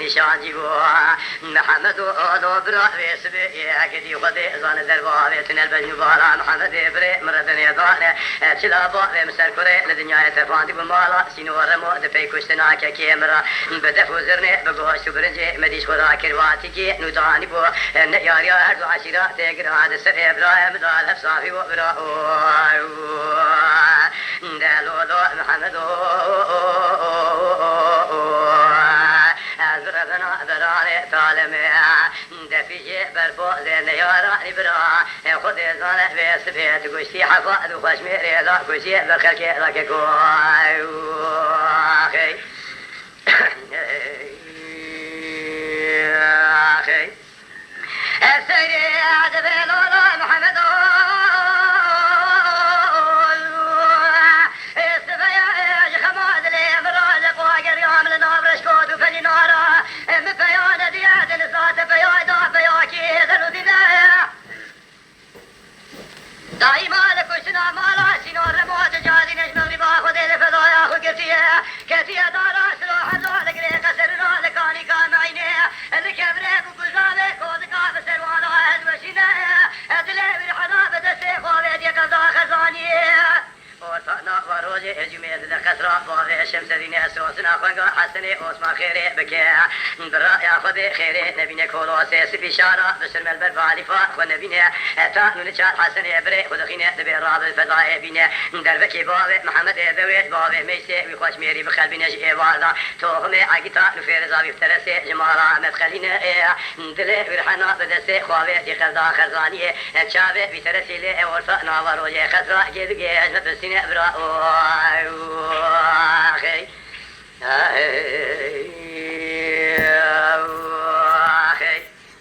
نشانجی بو محمد و برا وسبی اگدی خود زان در باوی تنل بجنو بالا محمد بر مردن دانه چلا با مسر کره لدنیا تفاندی بو مالا سینور مو د پی کشتنا که کیمرا بده فوزرنه بگو شبرنجه مدیش خدا کرواتی کی نودانی بو یاری هر دو عشیرا تگراد سر ابراهیم دال صافی و برا دلو دو محمد دفيجي بربوز نياراني برا خد زانه بسبيت قشتي حفاظ وخشميري لا قشي بالخلق لك اخي اخي السيدي عدبي لولا محمد دائما لكشنا مالا سنور موت جادي نجم الربا خذ الفضايا خقتيا كتيا دارا سلوح الله لقري قسرنا لكاني كان عيني الكبريك وقزامي كوزكا بسروانا هدوشنا ادلي برحنا بدسي خوابيد يقضا خزاني وطنا وروجي جميل الخسرة باغي الشمس ديني اسوسنا خنقا حسني اوسما خيري بكي برا ياخذ خيري نبينا كولو سيس بشارة بسلم البرفالي فا ونبينا تا نونشا حسني بري خدخينا دبي راب الفضاء بينا دربكي بابي محمد دويت بابي ميسي وخوش ميري بخلبي نجي والا توهمي عقيتا نفير زابي فترسي جمارا مدخلينا دلي برحنا بدسي خوابي دي خلدا خزاني تشابي بترسي لي ورطنا وروجي خسرة جيدقي اجمد بسيني برا اخي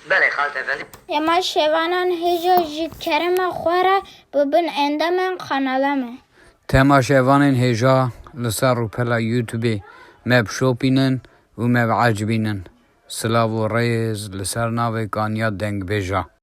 بله خالت افندی اما شوانان هجا جی کرم خوره ببین اندامن قنالمه تماشاوانین هجا لسر و پلا یوتیوبی مب شوپینن و مب عجبینن سلاو و ریز لسر ناوی کانیا دنگ بیجا